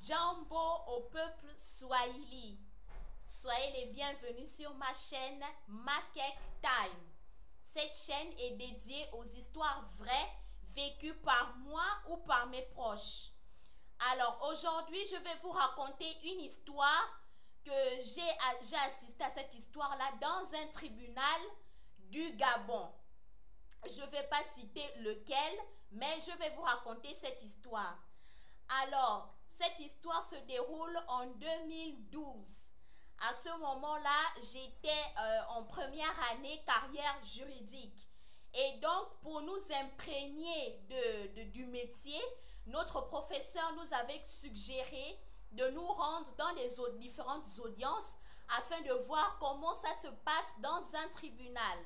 Jambo au peuple Swahili. Soyez les bienvenus sur ma chaîne Makek Time. Cette chaîne est dédiée aux histoires vraies vécues par moi ou par mes proches. Alors aujourd'hui, je vais vous raconter une histoire que j'ai assisté à cette histoire-là dans un tribunal du Gabon. Je ne vais pas citer lequel, mais je vais vous raconter cette histoire. Alors, cette histoire se déroule en 2012. À ce moment-là, j'étais en première année carrière juridique. Et donc, pour nous imprégner du métier, notre professeur nous avait suggéré de nous rendre dans les différentes audiences afin de voir comment ça se passe dans un tribunal.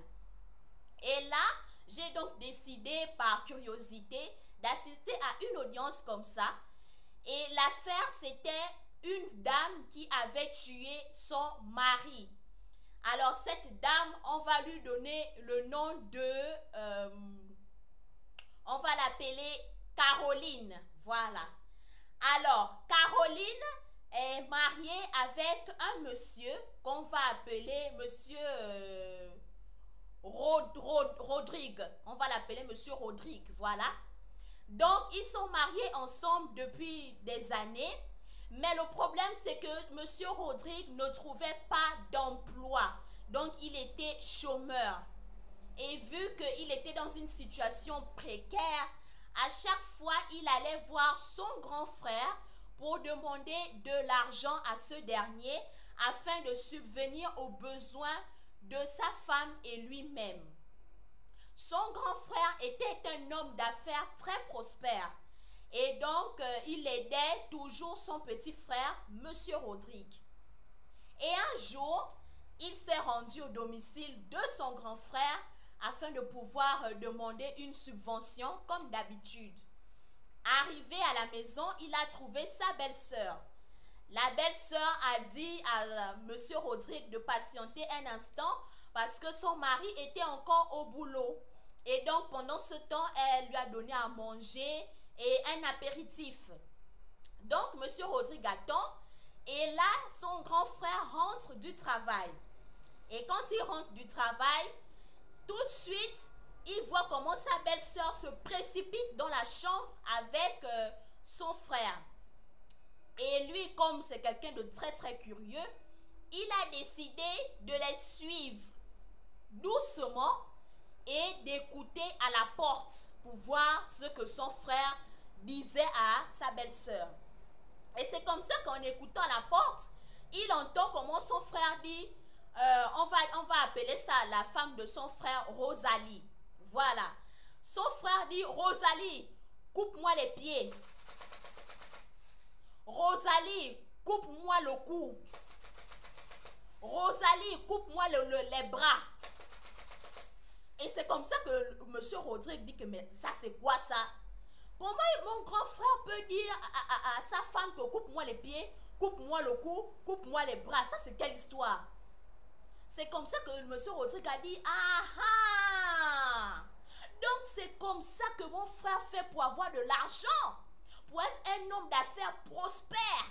Et là, j'ai donc décidé par curiosité d'assister à une audience comme ça. Et l'affaire, c'était une dame qui avait tué son mari. Alors, cette dame, on va lui donner le nom de... on va l'appeler Caroline. Voilà. Alors, Caroline est mariée avec un monsieur qu'on va appeler monsieur Rodrigue. On va l'appeler monsieur Rodrigue. Voilà. Donc, ils sont mariés ensemble depuis des années. Mais le problème, c'est que monsieur Rodrigue ne trouvait pas d'emploi. Donc, il était chômeur. Et vu qu'il était dans une situation précaire, à chaque fois, il allait voir son grand frère pour demander de l'argent à ce dernier afin de subvenir aux besoins de sa femme et lui-même. Son grand frère était un homme d'affaires très prospère. Et donc, il aidait toujours son petit frère, monsieur Rodrigue. Et un jour, il s'est rendu au domicile de son grand frère afin de pouvoir demander une subvention comme d'habitude. Arrivé à la maison, il a trouvé sa belle-sœur. La belle-sœur a dit à monsieur Rodrigue de patienter un instant parce que son mari était encore au boulot. Et donc, pendant ce temps, elle lui a donné à manger et un apéritif. Donc, monsieur Rodrigue attend. Et là, son grand frère rentre du travail. Et quand il rentre du travail, tout de suite, il voit comment sa belle-sœur se précipite dans la chambre avec son frère. Et lui, comme c'est quelqu'un de très très curieux, il a décidé de les suivre doucement et d'écouter à la porte pour voir ce que son frère disait à sa belle-sœur. Et c'est comme ça qu'en écoutant à la porte, il entend comment son frère dit, on va appeler ça la femme de son frère Rosalie. Voilà. Son frère dit, Rosalie, coupe-moi les pieds. Rosalie, coupe-moi le cou. Rosalie, coupe-moi les bras. Et c'est comme ça que monsieur Rodrigue dit que mais ça c'est quoi ça? Comment mon grand frère peut dire à sa femme que coupe-moi les pieds, coupe-moi le cou, coupe-moi les bras? Ça c'est quelle histoire? C'est comme ça que monsieur Rodrigue a dit ah ah. Donc c'est comme ça que mon frère fait pour avoir de l'argent, pour être un homme d'affaires prospère.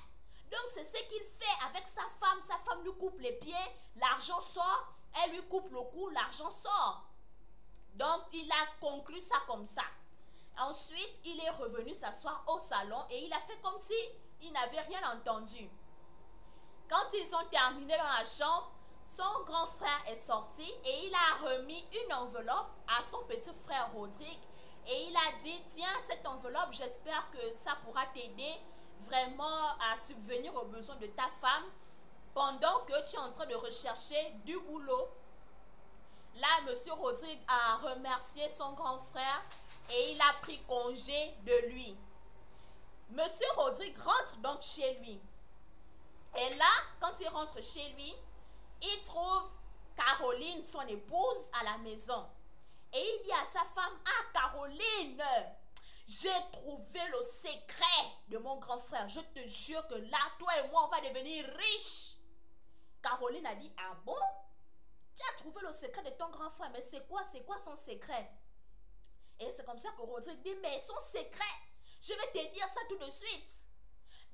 Donc c'est ce qu'il fait avec sa femme lui coupe les pieds, l'argent sort, elle lui coupe le cou, l'argent sort. Donc, il a conclu ça comme ça. Ensuite, il est revenu s'asseoir au salon et il a fait comme si il n'avait rien entendu. Quand ils ont terminé dans la chambre, son grand frère est sorti et il a remis une enveloppe à son petit frère Rodrigue. Et il a dit, tiens, cette enveloppe, j'espère que ça pourra t'aider vraiment à subvenir aux besoins de ta femme pendant que tu es en train de rechercher du boulot. Là, monsieur Rodrigue a remercié son grand frère et il a pris congé de lui. Monsieur Rodrigue rentre donc chez lui. Et là, quand il rentre chez lui, il trouve Caroline, son épouse, à la maison. Et il dit à sa femme, ah Caroline, j'ai trouvé le secret de mon grand frère. Je te jure que là, toi et moi, on va devenir riches. Caroline a dit, ah bon? Tu as trouvé le secret de ton grand frère, mais c'est quoi son secret? Et c'est comme ça que Rodrigue dit, mais son secret, je vais te dire ça tout de suite.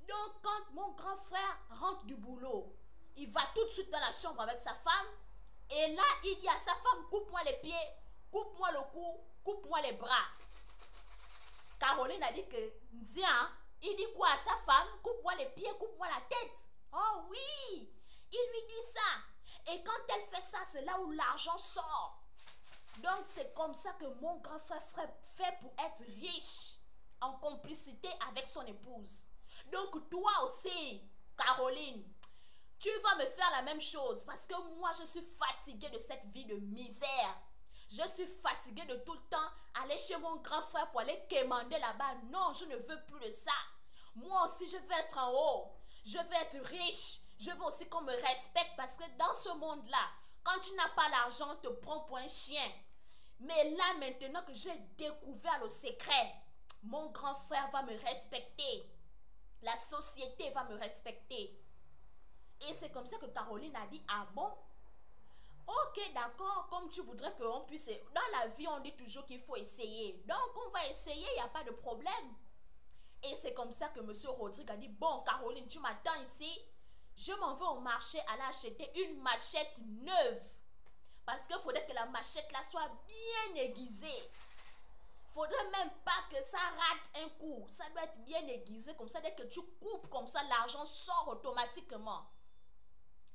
Donc, quand mon grand frère rentre du boulot, il va tout de suite dans la chambre avec sa femme. Et là, il dit à sa femme, coupe-moi les pieds, coupe-moi le cou, coupe-moi les bras. Caroline a dit que, tiens, il dit quoi à sa femme? Coupe-moi les pieds, coupe-moi la tête. Oh oui, il lui dit ça. Et quand elle fait ça, c'est là où l'argent sort. Donc, c'est comme ça que mon grand frère fait pour être riche, en complicité avec son épouse. Donc, toi aussi, Caroline, tu vas me faire la même chose parce que moi, je suis fatiguée de cette vie de misère. Je suis fatiguée de tout le temps aller chez mon grand frère pour aller quémander là-bas. Non, je ne veux plus de ça. Moi aussi, je veux être en haut. Je veux être riche. Je veux aussi qu'on me respecte parce que dans ce monde-là, quand tu n'as pas l'argent, on te prend pour un chien. Mais là, maintenant que j'ai découvert le secret, mon grand frère va me respecter. La société va me respecter. Et c'est comme ça que Caroline a dit, ah bon? Ok, d'accord, comme tu voudrais qu'on puisse... Dans la vie, on dit toujours qu'il faut essayer. Donc, on va essayer, il n'y a pas de problème. Et c'est comme ça que M. Rodrigue a dit, bon, Caroline, tu m'attends ici. Je m'en vais au marché aller acheter une machette neuve. Parce qu'il faudrait que la machette là soit bien aiguisée. Faudrait même pas que ça rate un coup. Ça doit être bien aiguisé comme ça. Dès que tu coupes comme ça, l'argent sort automatiquement.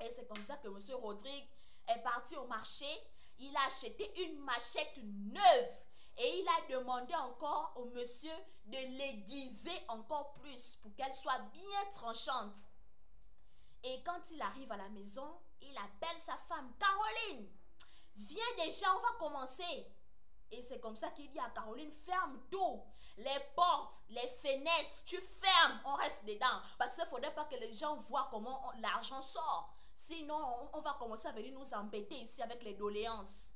Et c'est comme ça que M. Rodrigue est parti au marché. Il a acheté une machette neuve. Et il a demandé encore au monsieur de l'aiguiser encore plus pour qu'elle soit bien tranchante. Et quand il arrive à la maison, il appelle sa femme, Caroline, viens déjà, on va commencer. Et c'est comme ça qu'il dit à Caroline, ferme tout. Les portes, les fenêtres, tu fermes, on reste dedans. Parce qu'il ne faudrait pas que les gens voient comment l'argent sort. Sinon, on va commencer à venir nous embêter ici avec les doléances.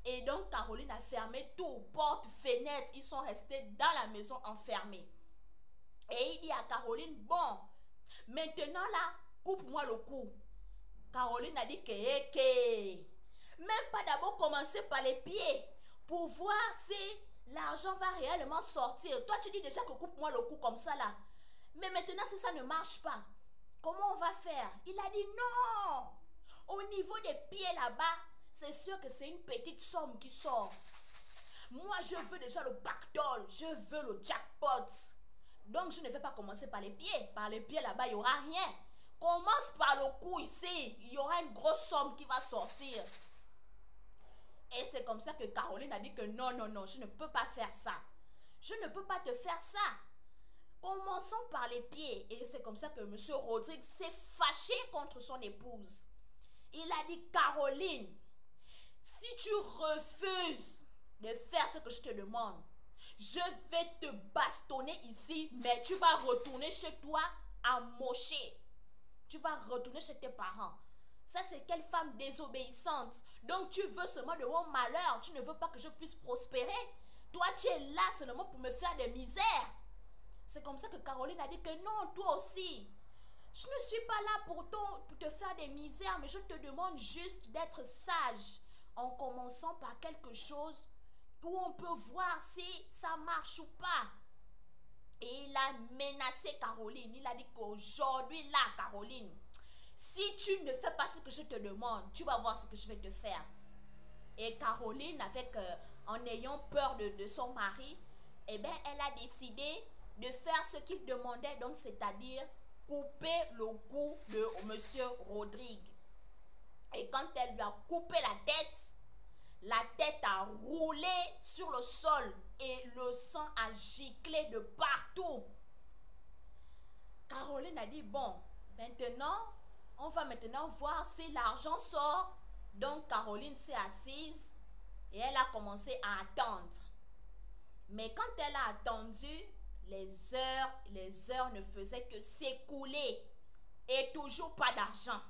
Et donc, Caroline a fermé tout, portes, fenêtres, ils sont restés dans la maison enfermés. Et il dit à Caroline, bon, maintenant là, coupe-moi le cou. Caroline a dit que, même pas d'abord commencer par les pieds pour voir si l'argent va réellement sortir. Toi, tu dis déjà que coupe-moi le cou comme ça là. Mais maintenant, si ça ne marche pas, comment on va faire? Il a dit non. Au niveau des pieds là-bas, c'est sûr que c'est une petite somme qui sort. Moi, je veux déjà le pactole. Je veux le jackpot. Donc, je ne vais pas commencer par les pieds. Par les pieds là-bas, il n'y aura rien. Commence par le cou ici. Il y aura une grosse somme qui va sortir. Et c'est comme ça que Caroline a dit que non, non, non, je ne peux pas faire ça. Je ne peux pas te faire ça. Commençons par les pieds. Et c'est comme ça que M. Rodrigue s'est fâché contre son épouse. Il a dit, Caroline, si tu refuses de faire ce que je te demande, je vais te bastonner ici, mais tu vas retourner chez toi à mocher. Tu vas retourner chez tes parents. Ça, c'est quelle femme désobéissante. Donc, tu veux seulement de mon malheur. Tu ne veux pas que je puisse prospérer. Toi, tu es là seulement pour me faire des misères. C'est comme ça que Caroline a dit que non, toi aussi. Je ne suis pas là pour te faire des misères, mais je te demande juste d'être sage en commençant par quelque chose où on peut voir si ça marche ou pas. Et il a menacé Caroline. Il a dit qu'aujourd'hui, là, Caroline, si tu ne fais pas ce que je te demande, tu vas voir ce que je vais te faire. Et Caroline, en ayant peur de son mari, eh bien, elle a décidé de faire ce qu'il demandait, donc c'est-à-dire couper le cou de monsieur Rodrigue. Et quand elle lui a coupé la tête a roulé sur le sol et le sang a giclé de partout. Caroline a dit, bon, maintenant, on va maintenant voir si l'argent sort. Donc, Caroline s'est assise et elle a commencé à attendre. Mais quand elle a attendu, les heures ne faisaient que s'écouler et toujours pas d'argent.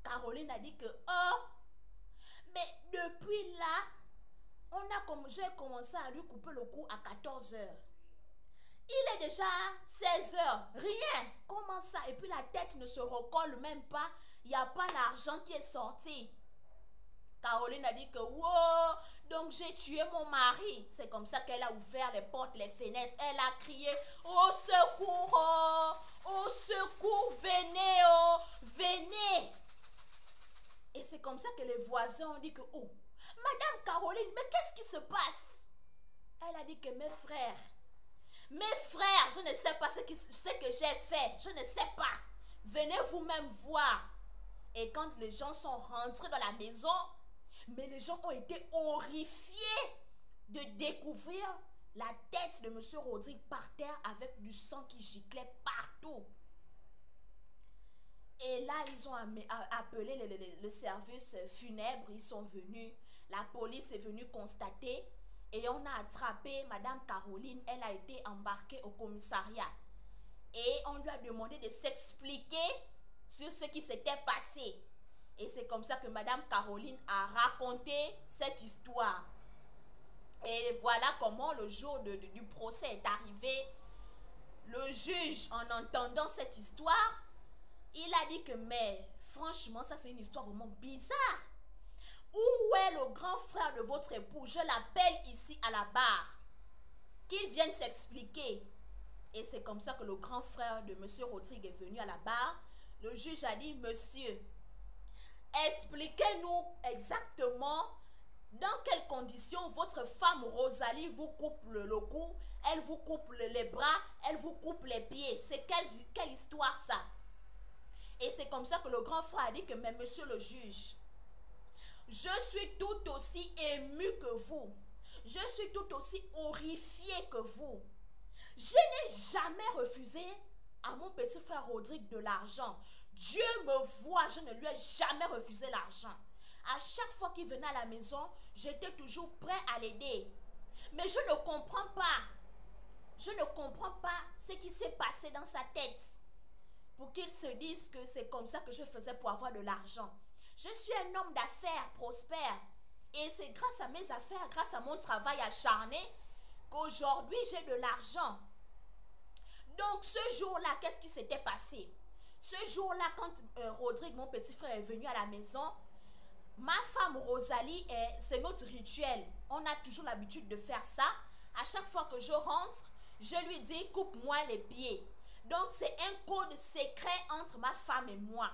Caroline a dit que, oh, mais depuis là, j'ai commencé à lui couper le cou à 14 heures. Il est déjà 16 heures, rien. Comment ça? Et puis la tête ne se recolle même pas. Il n'y a pas l'argent qui est sorti. Caroline a dit que, wow, donc j'ai tué mon mari. C'est comme ça qu'elle a ouvert les portes, les fenêtres. Elle a crié, au secours, venez, oh, venez. Et c'est comme ça que les voisins ont dit que, oh, Madame Caroline, mais qu'est-ce qui se passe? Elle a dit que mes frères, je ne sais pas ce que j'ai fait, je ne sais pas. Venez vous-même voir. Et quand les gens sont rentrés dans la maison, mais les gens ont été horrifiés de découvrir la tête de M. Rodrigue par terre avec du sang qui giclait partout. Et là, ils ont appelé le service funèbre, ils sont venus, la police est venue constater et on a attrapé Madame Caroline, elle a été embarquée au commissariat. Et on lui a demandé de s'expliquer sur ce qui s'était passé. Et c'est comme ça que Madame Caroline a raconté cette histoire. Et voilà comment le jour du procès est arrivé. Le juge, en entendant cette histoire, il a dit que, mais franchement, ça c'est une histoire vraiment bizarre. Où est le grand frère de votre époux? Je l'appelle ici à la barre. Qu'il vienne s'expliquer. Et c'est comme ça que le grand frère de M. Rodrigue est venu à la barre. Le juge a dit, monsieur, expliquez-nous exactement dans quelles conditions votre femme Rosalie vous coupe le cou, elle vous coupe les bras, elle vous coupe les pieds. C'est quelle histoire ça? Et c'est comme ça que le grand frère a dit que, mais monsieur le juge, je suis tout aussi ému que vous. Je suis tout aussi horrifié que vous. Je n'ai jamais refusé à mon petit frère Rodrigue de l'argent. Dieu me voit, je ne lui ai jamais refusé l'argent. À chaque fois qu'il venait à la maison, j'étais toujours prêt à l'aider. Mais je ne comprends pas. Je ne comprends pas ce qui s'est passé dans sa tête pour qu'il se dise que c'est comme ça que je faisais pour avoir de l'argent. Je suis un homme d'affaires prospère. Et c'est grâce à mes affaires, grâce à mon travail acharné, qu'aujourd'hui j'ai de l'argent. Donc ce jour-là, qu'est-ce qui s'était passé? Ce jour-là, quand Rodrigue, mon petit frère, est venu à la maison, ma femme Rosalie, c'est notre rituel. On a toujours l'habitude de faire ça. À chaque fois que je rentre, je lui dis, coupe-moi les pieds. Donc c'est un code secret entre ma femme et moi.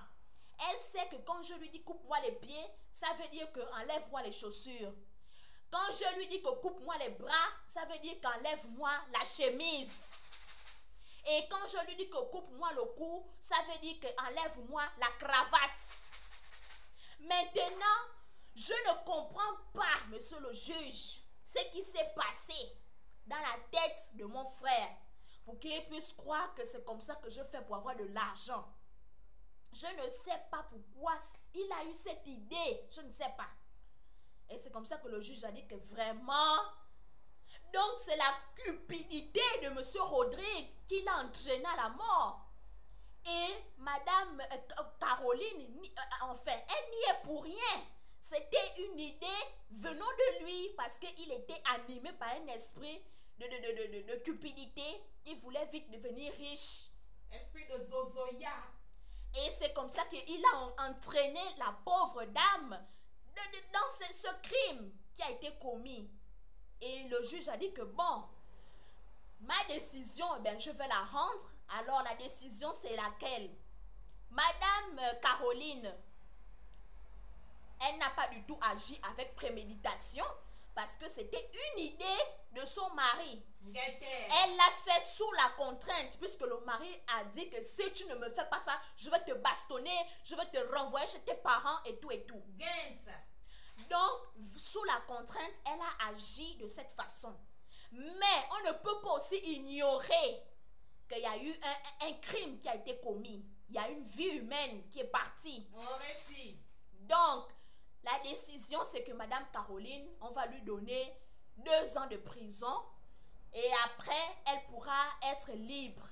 Elle sait que quand je lui dis coupe-moi les pieds, ça veut dire que enlève-moi les chaussures. Quand je lui dis que coupe-moi les bras, ça veut dire qu'enlève-moi la chemise. Et quand je lui dis que coupe-moi le cou, ça veut dire qu'enlève-moi la cravate. Maintenant, je ne comprends pas, monsieur le juge, ce qui s'est passé dans la tête de mon frère pour qu'il puisse croire que c'est comme ça que je fais pour avoir de l'argent. Je ne sais pas pourquoi il a eu cette idée. Je ne sais pas. Et c'est comme ça que le juge a dit que vraiment... Donc c'est la cupidité de M. Rodrigue qui l'a entraîné à la mort. Et Madame Caroline, enfin, elle n'y est pour rien. C'était une idée venant de lui parce qu'il était animé par un esprit de cupidité. Il voulait vite devenir riche. Esprit de Zozoya. Et c'est comme ça qu'il a entraîné la pauvre dame dans ce crime qui a été commis. Et le juge a dit que bon, ma décision, je vais la rendre. Alors la décision, c'est laquelle? Madame Caroline, elle n'a pas du tout agi avec préméditation parce que c'était une idée de son mari. Elle l'a fait sous la contrainte puisque le mari a dit que si tu ne me fais pas ça, je vais te bastonner, je vais te renvoyer chez tes parents et tout et tout. Donc, sous la contrainte, elle a agi de cette façon. Mais on ne peut pas aussi ignorer qu'il y a eu un crime qui a été commis. Il y a une vie humaine qui est partie. Donc, la décision, c'est que Madame Caroline, on va lui donner 2 ans de prison. Et après, elle pourra être libre.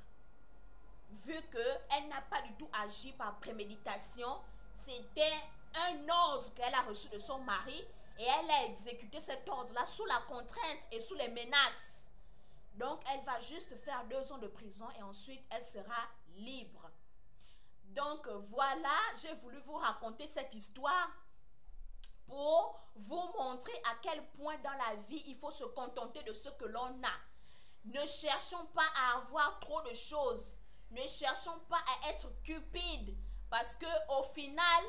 Vu qu'elle n'a pas du tout agi par préméditation, c'était un ordre qu'elle a reçu de son mari. Et elle a exécuté cet ordre-là sous la contrainte et sous les menaces. Donc, elle va juste faire 2 ans de prison et ensuite, elle sera libre. Donc, voilà, j'ai voulu vous raconter cette histoire pour vous montrer à quel point dans la vie il faut se contenter de ce que l'on a. Ne cherchons pas à avoir trop de choses. Ne cherchons pas à être cupides. Parce que au final,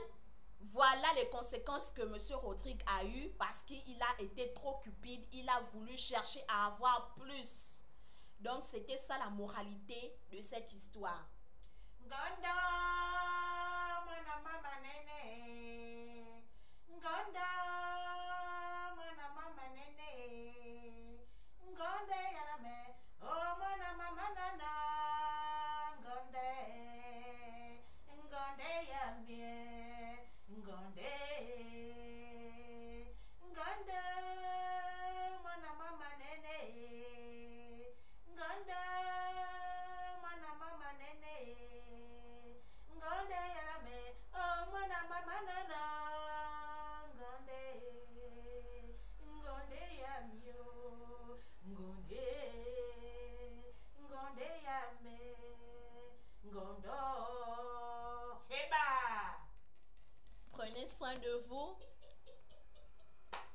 voilà les conséquences que M. Rodrigue a eues parce qu'il a été trop cupide. Il a voulu chercher à avoir plus. Donc c'était ça la moralité de cette histoire. Ngondo, mana mama nene. Ngondo, mana mama nene. Ngonde yalame, oh mana mama nana. Ngonde, ngonde yamie, ngonde, ngonde, mana mama nene. Ngonde, mana mama nene. Ngonde yalame, oh mana mama nana. Ngonde, ngonde yamio. Ngonde, ngonde yame. Ngondo. Heba. Prenez soin de vous.